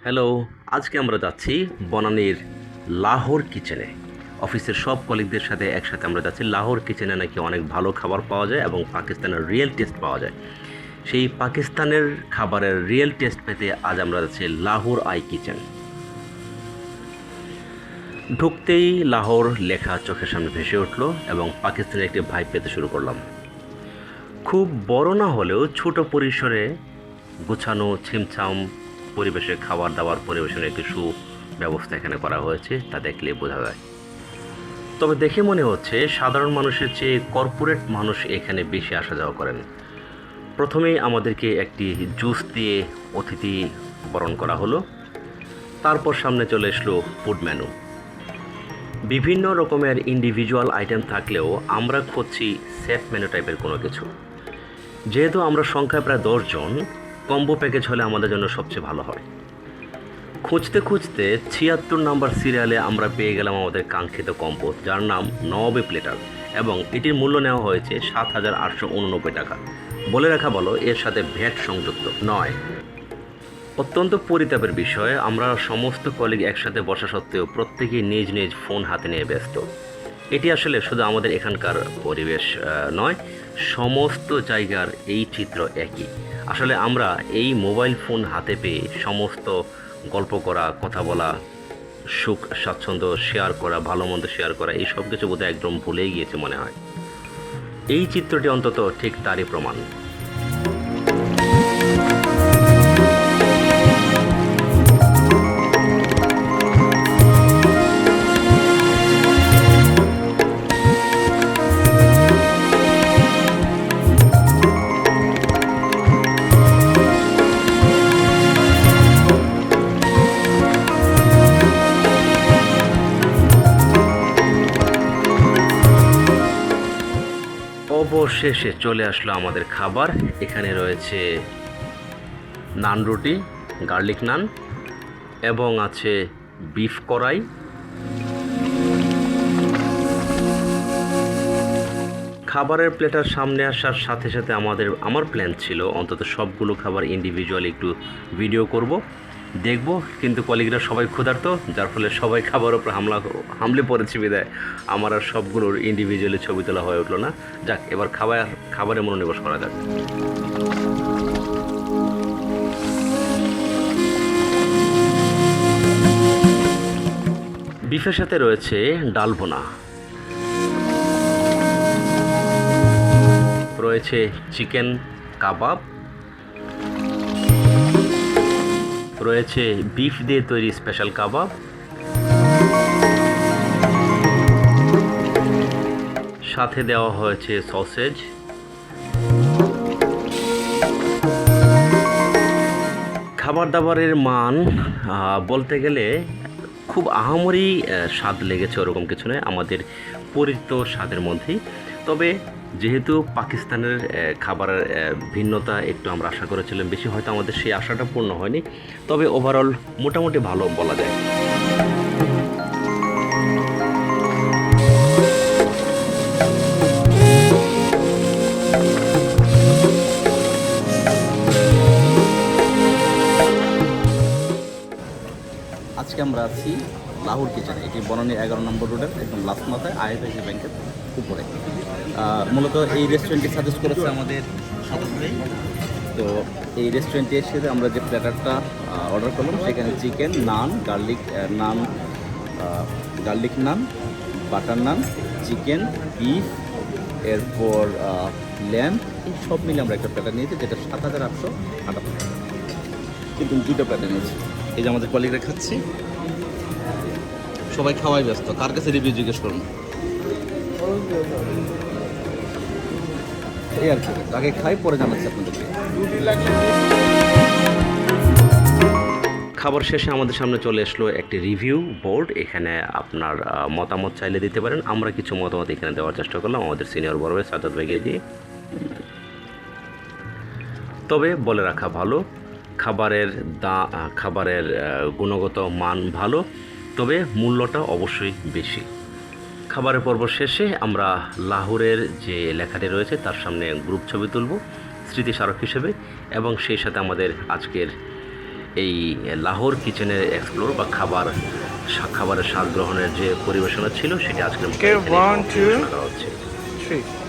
Hello, আজকে আমরা যাচ্ছি বনানীর লাহোর কিচেনে। অফিসের সব কলিগদের সাথে একসাথে আমরা যাচ্ছি। লাহোর কিচেনে নাকি অনেক ভালো খাবার পাওয়া যায় এবং পাকিস্তানের রিয়েল টেস্ট পাওয়া যায়। সেই পাকিস্তানের খাবারের রিয়েল টেস্ট পেতে আজ আমরা যাচ্ছি লাহোর আই কিচেন। ঢুকতেই লাহোর লেখা চোখের সামনে ভেসে উঠলো এবং পাকিস্তানের একটি ভাইব পেতে শুরু করলাম। খুব বড় না হলেও ছোট পরিসরে গোছানো ছিমছাম পরিবেশে খাবার দাবার পরিবেশনের একটি সুব্যবস্থা এখানে করা হয়েছে, তা দেখলে বোঝা যায়। তবে দেখে মনে হচ্ছে সাধারণ মানুষের চেয়ে কর্পোরেট মানুষ এখানে বেশি আসা যাওয়া করেন। প্রথমেই আমাদেরকে একটি জুস দিয়ে অতিথি বরণ করা হলো। তারপর সামনে চলে আসলো ফুড মেনু। বিভিন্ন রকমের ইন্ডিভিজুয়াল আইটেম থাকলেও আমরা খুঁজছি সেট মেনু টাইপের কোনো কিছু। যেহেতু আমরা সংখ্যায় প্রায় 10 জন, কম্বো প্যাকেজ হলে আমাদের জন্য সবচেয়ে ভালো হয়। খুঁজতে খুঁজতে 76 নাম্বার সিরিয়ালে আমরা পেয়ে গেলাম আমাদের কাঙ্ক্ষিত কম্বো, যার নাম নওয়াবী প্লেটার, এবং এটির মূল্য নেওয়া হয়েছে 7,889 টাকা। বলে রাখা ভালো, এর সাথে ভ্যাট সংযুক্ত নয়। অত্যন্ত পরিতাপের বিষয়, আমরা সমস্ত কলিগ একসাথে বসা সত্ত্বেও প্রত্যেকেই নিজ নিজ ফোন হাতে নিয়ে ব্যস্ত। এটি আসলে শুধু আমাদের এখানকার পরিবেশ নয়, সমস্ত জায়গার এই চিত্র একই। আসলে আমরা এই মোবাইল ফোন হাতে পেয়ে সমস্ত গল্প করা, কথা বলা, সুখ স্বাচ্ছন্দ্য শেয়ার করা, ভালো মন্দ শেয়ার করা, এই সব কিছু বোধহয় একদম ভুলেই গিয়েছে মনে হয়। এই চিত্রটি অন্তত ঠিক তারই প্রমাণ। অবশেষে চলে আসলো আমাদের খাবার। এখানে রয়েছে নান রুটি, গার্লিক নান, এবং আছে বিফ কড়াই। খাবারের প্লেটার সামনে আসার সাথে সাথে আমার প্ল্যান ছিল অন্তত সবগুলো খাবার ইন্ডিভিজুয়ালি একটু ভিডিও করব, দেখব, কিন্তু কলিগরা সবাই ক্ষুধার্ত, যার ফলে সবাই খাবার উপর হামলে পড়েছে বিদায় আমার আর সবগুলোর ইন্ডিভিজুয়ালি ছবি তোলা হয়ে উঠলো না। যাক, এবার খাবারে মনোনিবেশ করা যাক। বিফের সাথে রয়েছে ডাল ভুনা, রয়েছে চিকেন কাবাব, রয়েছে বিফ দিয়ে তৈরি স্পেশাল কাবাব, সাথে দেওয়া হয়েছে সসেজ। খাবার দাবারের মান বলতে গেলে খুব আহামরি স্বাদ লেগেছে ওরকম কিছু নয়, আমাদের পরিচিত স্বাদের মধ্যেই। তবে যেহেতু পাকিস্তানের খাবারের ভিন্নতা একটু আমরা আশা করেছিলাম বেশি, হয়তো আমাদের সেই আশাটা পূর্ণ হয়নি, তবে ওভারঅল মোটামুটি ভালো বলা যায়। আজকে আমরা আছি লাহোর কিচেনে। এটি বনানী 11 নম্বর রোডের একদম লাস্ট মাথায় আইএফআইসি ব্যাংকের উপরে। মূলত এই রেস্টুরেন্টটি সাজেস্ট করেছে আমাদের সাথে। তো এই রেস্টুরেন্টে এসে আমরা যে প্ল্যাটারটা অর্ডার করলাম, সেখানে চিকেন, নান, গার্লিক নান, বাটার নান, চিকেন, বিফ, এরপর ল্যাম্প, এই সব মিলে আমরা একটা প্ল্যাটার নিয়েছি, যেটা 7,858 টাকা। কিন্তু দুটো প্ল্যাটার নিয়েছি। এই যে আমাদের কলিগরা খাচ্ছি, সবাই খাওয়াই ব্যস্ত, কার কাছে রিভিউ জিজ্ঞেস করুন, এই আর কি। আগে খাই, পরে জানাচ্ছি আপনাদেরকে। খাবার শেষে আমাদের সামনে চলে আসলো একটি রিভিউ বোর্ড। এখানে আপনার মতামত চাইলে দিতে পারেন। আমরা কিছু মতামত এখানে দেওয়ার চেষ্টা করলাম আমাদের সিনিয়র বড় ভাই সাজ্জাদ ভাইকে দিয়ে। তবে বলে রাখা ভালো, খাবারের গুণগত মান ভালো, তবে মূল্যটা অবশ্যই বেশি। খাবারের পর্ব শেষে আমরা লাহোরের যে লেখাটি রয়েছে তার সামনে গ্রুপ ছবি তুলব স্মৃতি স্মারক হিসেবে, এবং সেই সাথে আমাদের আজকের এই লাহোর কিচেনের এক্সপ্লোর বা খাবারের স্বাদ গ্রহণের যে পরিবেশনা ছিল সেটা আজকের মতো Okay, এখানে 1, 2. পরিবেশনা করা হচ্ছে। 3.